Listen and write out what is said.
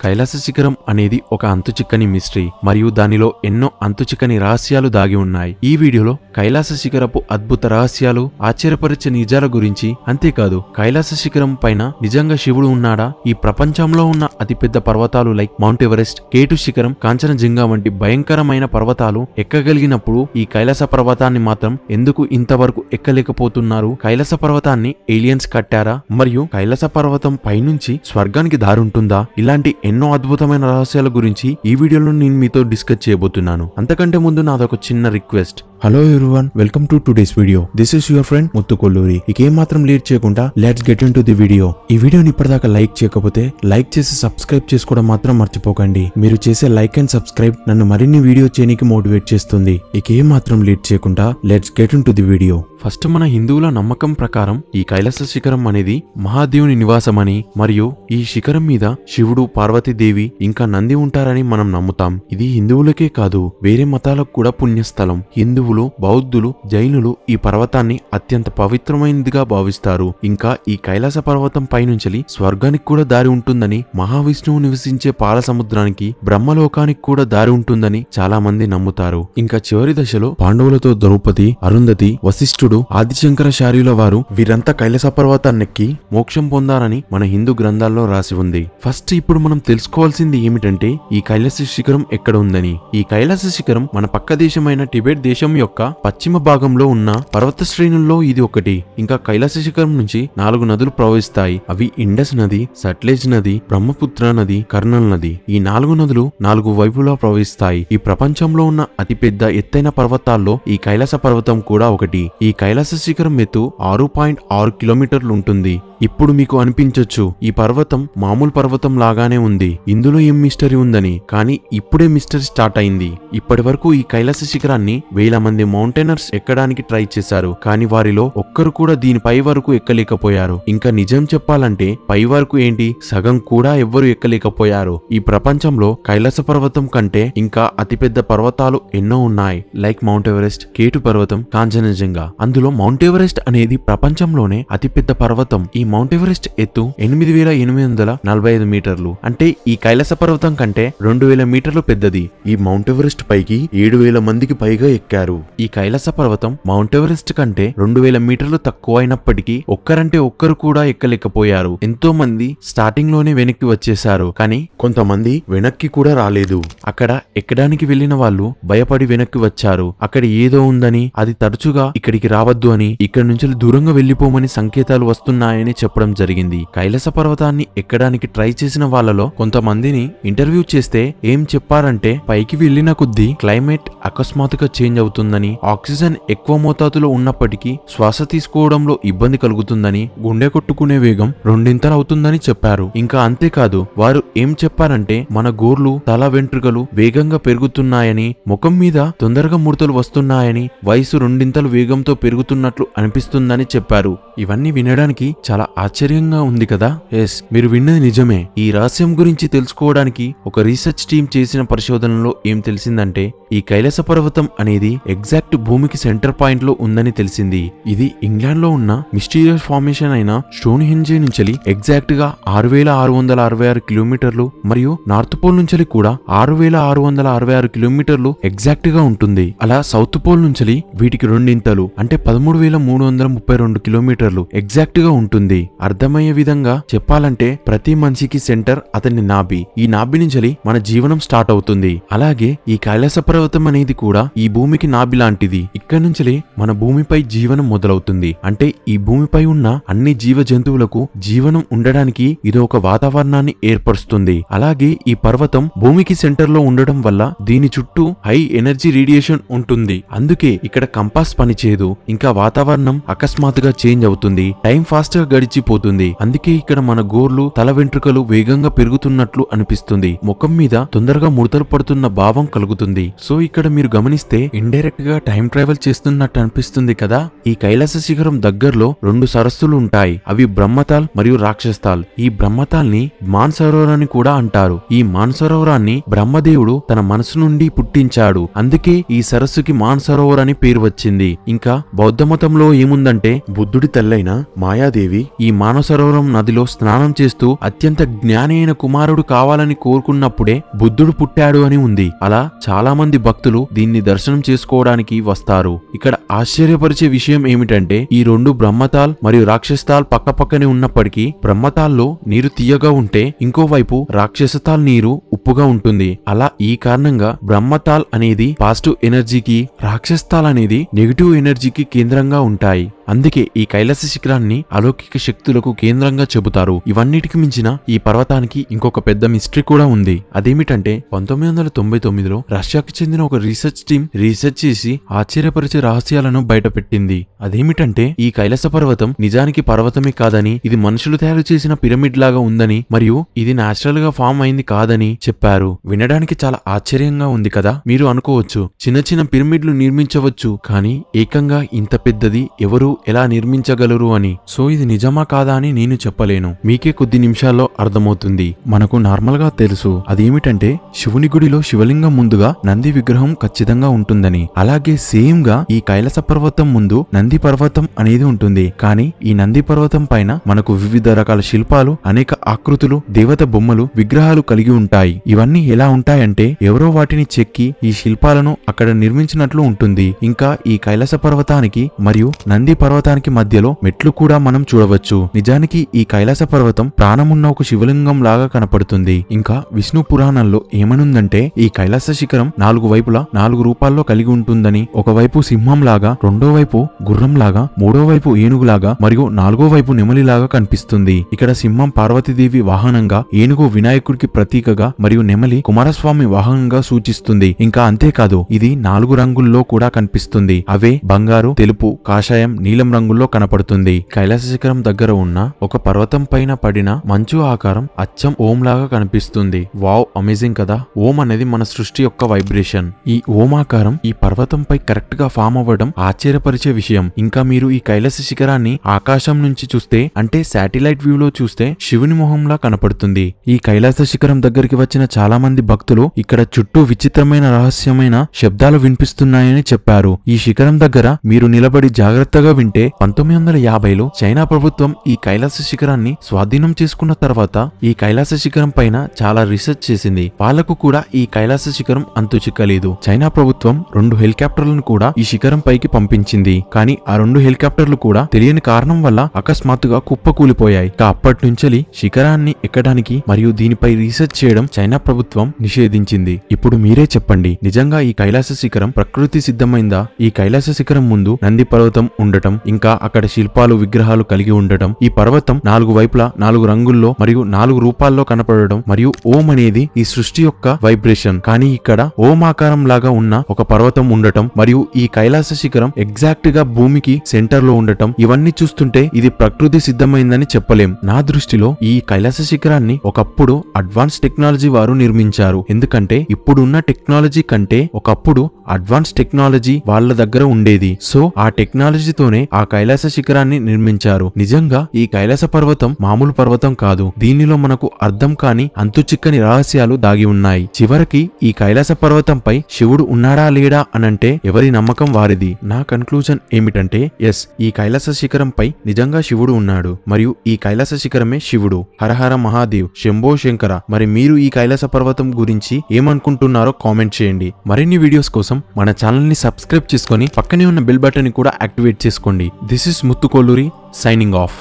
కైలాస శిఖరం అనేది ఒక అంతుచిక్కని మిస్టరీ మరియు దానిలో ఎన్నో అంతుచిక్కని రహస్యాలు దాగి ఉన్నాయి. ఈ వీడియోలో కైలాస శిఖరపు అద్భుత రహస్యాలు, ఆశ్చర్యపరిచే నిజాల గురించి, అంతేకాదు కైలాస శిఖరం పైన నిజంగా శివుడు ఉన్నాడా, ఈ ప్రపంచంలో ఉన్న అతిపెద్ద పర్వతాలు లైక్ మౌంట్ ఎవరెస్ట్, కేటు శిఖరం, కాంచనజంగా వంటి భయంకరమైన పర్వతాలు ఎక్కగలిగినప్పుడు ఈ కైలాస పర్వతాన్ని మాత్రం ఎందుకు ఇంతవరకు ఎక్కలేకపోతున్నారు? కైలాస పర్వతాన్ని ఏలియన్స్ కట్టారా? మరియు కైలాస పర్వతం పైనుంచి స్వర్గానికి దారుంటుందా? ఇలాంటి ఎన్నో అద్భుతమైన రహస్యాల గురించి ఈ వీడియోలో నేను మీతో డిస్కస్ చేయబోతున్నాను. అంతకంటే ముందు నాదొక చిన్న request. Hello everyone, welcome to today's video. This is your friend Muthu Kolluri. ఇకేం మాత్రం లేట్ చేయకుండా let's get into the video. ఈ వీడియోని ఇప్పటిదాకా లైక్ చేయకపోతే లైక్ చేసి సబ్స్క్రైబ్ చేసుకోవడం మాత్రం మర్చిపోకండి. మీరు చేసే లైక్ అండ్ సబ్స్క్రైబ్ నన్ను మరిన్ని వీడియో చేయడానికి మోటివేట్ చేస్తుంది. ఇకేం మాత్రం లేట్ చేయకుండా let's get into the video. First మన హిందువుల నమ్మకం ప్రకారం ఈ కైలాస శిఖరం అనేది మహాదేవుని నివాసమని మరియు ఈ శిఖరం మీద శివుడు, పార్వతీదేవి ఇంకా నంది ఉంటారని మనం నమ్ముతాం. ఇది హిందువులకే కాదు వేరే మతాలకు కూడా పుణ్యస్థలం. హిందువులు, బౌద్ధులు, జైనులు ఈ పర్వతాన్ని అత్యంత పవిత్రమైనదిగా భావిస్తారు. ఇంకా ఈ కైలాస పర్వతం పైనుంచి స్వర్గానికి కూడా దారి ఉంటుందని, మహావిష్ణువు నివసించే పాల సముద్రానికి, బ్రహ్మలోకానికి కూడా దారి ఉంటుందని చాలా మంది నమ్ముతారు. ఇంకా చివరి దశలో పాండవులతో ద్రౌపది, అరుంధతి, వశిష్ఠుడు, ఆదిశంకరాచార్యుల వారు వీరంతా కైలాస పర్వతాన్నెక్కి మోక్షం పొందారని మన హిందూ గ్రంథాల్లో రాసి ఉంది. ఫస్ట్ ఇప్పుడు మనం తెలుసుకోవాల్సింది ఏమిటంటే ఈ కైలాస శిఖరం ఎక్కడ ఉందని. ఈ కైలాస శిఖరం మన పక్క దేశమైన టిబెట్ దేశం యొక్క పశ్చిమ భాగంలో ఉన్న పర్వత శ్రేణుల్లో ఇది ఒకటి. ఇంకా కైలాస శిఖరం నుంచి 4 నదులు ప్రవహిస్తాయి. అవి ఇండస్ నది, సట్లెజ్ నది, బ్రహ్మపుత్ర నది, కర్నల్ నది. ఈ 4 నదులు 4 వైపులా ప్రవహిస్తాయి. ఈ ప్రపంచంలో ఉన్న అతిపెద్ద ఎత్తైన పర్వతాల్లో ఈ కైలాస పర్వతం కూడా ఒకటి. ఈ కైలాస శిఖరం ఎత్తు 6.6 కిలోమీటర్లు ఉంటుంది. ఇప్పుడు మీకు అనిపించొచ్చు ఈ పర్వతం మామూలు పర్వతం లాగానే ఉంది, ఇందులో ఏం మిస్టరీ ఉందని. కానీ ఇప్పుడే మిస్టరీ స్టార్ట్ అయింది. ఇప్పటి వరకు ఈ కైలాస శిఖరాన్ని 1000 మంది మౌంటైనర్స్ ఎక్కడానికి ట్రై చేశారు. కానీ వారిలో ఒక్కరు కూడా దీని పై వరకు ఎక్కలేకపోయారు. ఇంకా నిజం చెప్పాలంటే పై వరకు ఏంటి, సగం కూడా ఎవ్వరు ఎక్కలేకపోయారు. ఈ ప్రపంచంలో కైలాస పర్వతం కంటే ఇంకా అతిపెద్ద పర్వతాలు ఎన్నో ఉన్నాయి. లైక్ మౌంట్ ఎవరెస్ట్, కేటు పర్వతం, కాంచనజంగా. అందులో మౌంట్ ఎవరెస్ట్ అనేది ప్రపంచంలోనే అతిపెద్ద పర్వతం. ఈ మౌంట్ ఎవరెస్ట్ ఎత్తు 8845 మీటర్లు. అంటే ఈ కైలాస పర్వతం కంటే 2000 మీటర్లు పెద్దది. ఈ మౌంట్ ఎవరెస్ట్ పైకి 7000 మందికి పైగా ఎక్కారు. ఈ కైలాస పర్వతం మౌంట్ ఎవరెస్ట్ కంటే 2000 మీటర్లు తక్కువ అయినప్పటికీ ఒక్కరంటే ఒక్కరు కూడా ఎక్కలేకపోయారు. ఎంతో మంది స్టార్టింగ్ లోనే వెనక్కి వచ్చేశారు. కానీ కొంతమంది వెనక్కి కూడా రాలేదు. అక్కడ ఎక్కడానికి వెళ్లిన వాళ్ళు భయపడి వెనక్కి వచ్చారు. అక్కడ ఏదో ఉందని, అది తరచుగా ఇక్కడికి రావద్దు అని, ఇక్కడ నుంచి దూరంగా వెళ్లిపోమని సంకేతాలు వస్తున్నాయని చెప్పడం జరిగింది. కైలాస పర్వతాన్ని ఎక్కడానికి ట్రై చేసిన వాళ్ళలో కొంతమందిని ఇంటర్వ్యూ చేస్తే ఏం చెప్పారంటే పైకి వెళ్లిన కొద్దీ క్లైమేట్ అకస్మాత్తుగా చేంజ్ అవుతుందని, ఆక్సిజన్ ఎక్కువ మోతాదులో ఉన్నప్పటికీ శ్వాస తీసుకోవడంలో ఇబ్బంది కలుగుతుందని, గుండె కొట్టుకునే వేగం 2 అవుతుందని చెప్పారు. ఇంకా అంతేకాదు వారు ఏం చెప్పారంటే మన గోర్లు, తల వెంట్రుకలు వేగంగా పెరుగుతున్నాయని, ముఖం మీద తొందరగా ముడతలు వస్తున్నాయని, వయసు 2 వేగంతో పెరుగుతున్నట్లు అనిపిస్తుందని చెప్పారు. ఇవన్నీ వినడానికి చాలా ఆశ్చర్యంగా ఉంది కదా? ఎస్, మీరు విన్నది నిజమే. ఈ రహస్యం గురించి తెలుసుకోవడానికి ఒక రీసెర్చ్ టీం చేసిన పరిశోధనలో ఏం తెలిసిందంటే ఈ కైలాస పర్వతం అనేది ఎగ్జాక్ట్ భూమికి సెంటర్ పాయింట్ లో ఉందని తెలిసింది. ఇది ఇంగ్లాండ్ లో ఉన్న మిస్టీరియస్ ఫార్మేషన్ అయిన స్టోన్ హెంజ్ నుంచి ఎగ్జాక్ట్ గా 6666 కిలోమీటర్లు మరియు నార్త్ పోల్ నుంచి కూడా 6666 కిలోమీటర్లు ఎగ్జాక్ట్ గా ఉంటుంది. అలా సౌత్ పోల్ నుంచి వీటికి 2 అంటే 13332 కిలోమీటర్లు ఎగ్జాక్ట్ గా ఉంటుంది. అర్థమయ్యే విధంగా చెప్పాలంటే ప్రతి మనిషికి సెంటర్ అతని నాభి. ఈ నాభి నుంచి మన జీవనం స్టార్ట్ అవుతుంది. అలాగే ఈ కైలాస పర్వతం అనేది కూడా ఈ భూమికి నాభి లాంటిది. ఇక్కడ నుంచి మన భూమిపై జీవనం మొదలవుతుంది. అంటే ఈ భూమిపై ఉన్న అన్ని జీవ జంతువులకు జీవనం ఉండడానికి ఇది ఒక వాతావరణాన్ని ఏర్పరుస్తుంది. అలాగే ఈ పర్వతం భూమికి సెంటర్ లో ఉండడం వల్ల దీని చుట్టూ హై ఎనర్జీ రేడియేషన్ ఉంటుంది. అందుకే ఇక్కడ కంపాస్ పనిచేయదు. ఇంకా వాతావరణం అకస్మాత్తుగా చేంజ్ అవుతుంది. టైం ఫాస్ట్ గా గడిచిపోతుంది. అందుకే ఇక్కడ మన గోర్లు, తల వెంట్రుకలు వేగంగా పెరుగుతున్నట్లు అనిపిస్తుంది. ముఖం మీద తొందరగా ముడతలు పడుతున్న భావం కలుగుతుంది. సో ఇక్కడ మీరు గమనిస్తే ఇండైరెక్ట్ గా టైం ట్రావెల్ చేస్తున్నట్టు అనిపిస్తుంది కదా? ఈ కైలాస శిఖరం దగ్గరలో 2 సరస్సులు ఉంటాయి. అవి బ్రహ్మతాల్ మరియు రాక్షస్తాల్. ఈ బ్రహ్మతాల్ని మాన్సరోవర్ అని కూడా అంటారు. ఈ మాన్సరోవరాన్ని బ్రహ్మదేవుడు తన మనసు నుండి పుట్టించాడు. అందుకే ఈ సరస్సుకి మాన్సరోవర్ అని పేరు వచ్చింది. ఇంకా బౌద్ధ మతంలో ఏముందంటే బుద్ధుడి తల్లైన మాయాదేవి ఈ మానసరోవరం నదిలో స్నానం చేస్తూ అత్యంత జ్ఞాని అయిన కుమారుడు కావాలని కోరుకున్నప్పుడే బుద్ధుడు పుట్టాడు అని ఉంది. అలా చాలా మంది భక్తులు దీన్ని దర్శనం చేసుకోవడానికి వస్తారు. ఇక్కడ ఆశ్చర్యపరిచే విషయం ఏమిటంటే ఈ రెండు బ్రహ్మతాల్ మరియు రాక్షసతాల్ పక్కపక్కనే ఉన్నప్పటికీ బ్రహ్మతాల్లో నీరు తీయగా ఉంటే ఇంకోవైపు రాక్షసతాల్ నీరు ఉప్పుగా ఉంటుంది. అలా ఈ కారణంగా బ్రహ్మతాల్ అనేది పాజిటివ్ ఎనర్జీకి, రాక్షసతాల్ అనేది నెగిటివ్ ఎనర్జీకి కేంద్రంగా ఉంటాయి. అందుకే ఈ కైలాస శిఖరాన్ని అలౌకిక శక్తులకు కేంద్రంగా చెబుతారు. ఇవన్నిటికి మించిన ఈ పర్వతానికి ఇంకొక పెద్ద మిస్టరీ కూడా ఉంది. అదేమిటంటే 1999లో రష్యాకి చెందిన ఒక రీసెర్చ్ టీం రీసెర్చ్ చేసి ఆశ్చర్యపరిచే రహస్యాలను బయటపెట్టింది. అదేమిటంటే ఈ కైలాస పర్వతం నిజానికి పర్వతమే కాదని, ఇది మనుషులు తయారు చేసిన పిరమిడ్ లాగా ఉందని, మరియు ఇది నేచురల్ గా ఫామ్ అయింది కాదని చెప్పారు. వినడానికి చాలా ఆశ్చర్యంగా ఉంది కదా. మీరు అనుకోవచ్చు చిన్న చిన్న పిరమిడ్లు నిర్మించవచ్చు, కానీ ఏకంగా ఇంత పెద్దది ఎవరు ఎలా నిర్మించగలరు అని. సో ఇది నిజమా కాదా అని నేను చెప్పలేను, మీకే కొద్ది నిమిషాల్లో అర్థమవుతుంది. మనకు నార్మల్ గా తెలుసు అదేమిటంటే శివుని గుడిలో శివలింగం ముందుగా నంది విగ్రహం ఖచ్చితంగా ఉంటుందని. అలాగే సేమ్ గా ఈ కైలాస పర్వతం ముందు నంది పర్వతం అనేది ఉంటుంది. కానీ ఈ నంది పర్వతం పైన మనకు వివిధ రకాల శిల్పాలు, అనేక ఆకృతులు, దేవత బొమ్మలు, విగ్రహాలు కలిగి ఉంటాయి. ఇవన్నీ ఎలా ఉంటాయంటే ఎవరో వాటిని చెక్కి ఈ శిల్పాలను అక్కడ నిర్మించినట్లు ఉంటుంది. ఇంకా ఈ కైలాస పర్వతానికి మరియు నంది పర్వతానికి మధ్యలో మెట్లు కూడా మనం చూడవచ్చు. నిజానికి ఈ కైలాస పర్వతం ప్రాణమున్న ఒక శివలింగం లాగా కనపడుతుంది. ఇంకా విష్ణు పురాణంలో ఏమనుందంటే ఈ కైలాస శిఖరం 4 వైపులా 4 రూపాల్లో కలిగి ఉంటుందని. ఒకవైపు సింహం లాగా, రెండో వైపు గుర్రం లాగా, మూడో వైపు ఏనుగులాగా మరియు 4వ వైపు నెమలిలాగా కనిపిస్తుంది. ఇక్కడ సింహం పార్వతీదేవి వాహనంగా, ఏనుగు వినాయకుడికి ప్రతీకగా మరియు నెమలి కుమారస్వామి వాహనంగా సూచిస్తుంది. ఇంకా అంతేకాదు ఇది 4 రంగుల్లో కూడా కనిపిస్తుంది. అవే బంగారు, తెలుపు, కాషాయం, నీలం రంగుల్లో కనపడుతుంది. కైలాస శిఖరం దగ్గర ఉన్న ఒక పర్వతం పైన పడిన మంచు ఆకారం అచ్చం ఓం లాగా కనిపిస్తుంది. వావ్, అమేజింగ్ కదా. ఓం అనేది మన సృష్టి యొక్క వైబ్రేషన్. ఈ ఓం ఆకారం ఈ పర్వతం పై కరెక్ట్ గా ఫామ్ అవ్వడం ఆశ్చర్యపరిచే విషయం. ఇంకా మీరు ఈ కైలాస శిఖరాన్ని ఆకాశం నుంచి చూస్తే, అంటే శాటిలైట్ వ్యూ లో చూస్తే శివుని మొహంలా కనపడుతుంది. ఈ కైలాస శిఖరం దగ్గరికి వచ్చిన చాలా మంది భక్తులు ఇక్కడ చుట్టూ విచిత్రమైన రహస్యమైన శబ్దాలు వినిపిస్తున్నాయని చెప్పారు. ఈ శిఖరం దగ్గర మీరు నిలబడి జాగ్రత్తగా వింటే 1950లో చైనా ప్రభుత్వం ఈ కైలాస శిఖరాన్ని స్వాధీనం చేసుకున్న తర్వాత ఈ కైలాస శిఖరం పైన చాలా రీసెర్చ్ చేసింది. వాళ్లకు కూడా ఈ కైలాస శిఖరం అంతు చిక్కలేదు. చైనా ప్రభుత్వం 2 హెలికాప్టర్లను కూడా ఈ శిఖరం పైకి పంపించింది. కానీ ఆ 2 హెలికాప్టర్లు కూడా తెలియని కారణం వల్ల అకస్మాత్తుగా కుప్పకూలిపోయాయి. అప్పటి నుంచి శిఖరాన్ని ఎక్కడానికి మరియు దీనిపై రీసెర్చ్ చేయడం చైనా ప్రభుత్వం నిషేధించింది. ఇప్పుడు మీరే చెప్పండి, నిజంగా ఈ కైలాస శిఖరం ప్రకృతి సిద్ధమైందా? ఈ కైలాస శిఖరం ముందు నంది పర్వతం ఉండటం, ఇంకా అక్కడ శిల్పాలు, విగ్రహాలు కలిగి ఉండటం, ఈ పర్వతం 4 వైపులా 4 రంగుల్లో మరియు 4 రూపాల్లో కనపడడం, మరియు ఓం అనేది ఈ సృష్టి యొక్క వైబ్రేషన్. కానీ ఇక్కడ ఓం ఆకారం లాగా ఉన్న ఒక పర్వతం ఉండటం మరియు ఈ కైలాస శిఖరం ఎగ్జాక్ట్ గా భూమికి సెంటర్ లో ఉండటం, ఇవన్నీ చూస్తుంటే ఇది ప్రకృతి సిద్ధమైందని చెప్పలేం. నా దృష్టిలో ఈ కైలాస శిఖరాన్ని ఒకప్పుడు అడ్వాన్స్ టెక్నాలజీ వారు నిర్మించారు. ఎందుకంటే ఇప్పుడున్న టెక్నాలజీ కంటే ఒకప్పుడు అడ్వాన్స్ టెక్నాలజీ వాళ్ళ దగ్గర ఉండేది. సో ఆ టెక్నాలజీతోనే ఆ కైలాస శిఖరాన్ని నిర్మించారు. నిజంగా ఈ కైలాస పర్వతం మామూలు పర్వతం కాదు. దీనిలో మనకు అర్థం కాని అంతు చిక్కని రహస్యాలు దాగి ఉన్నాయి. చివరికి ఈ కైలాస పర్వతంపై శివుడు ఉన్నాడా లేడా అనంటే ఎవరి నమ్మకం వారిది. నా కన్క్లూజన్ ఏమిటంటే ఎస్, ఈ కైలాస శిఖరంపై నిజంగా శివుడు ఉన్నాడు మరియు ఈ కైలాస శిఖరమే శివుడు. హరహర మహాదేవ్, శంభో శంకర. మరి మీరు ఈ కైలాస పర్వతం గురించి ఏమనుకుంటున్నారో కామెంట్ చేయండి. మరిన్ని వీడియోస్ కోసం మన ఛానల్ ని సబ్స్క్రైబ్ చేసుకొని పక్కనే ఉన్న బెల్ బటన్ ని కూడా యాక్టివేట్ చేసుకోండి. This is Muthu Kolluri signing off.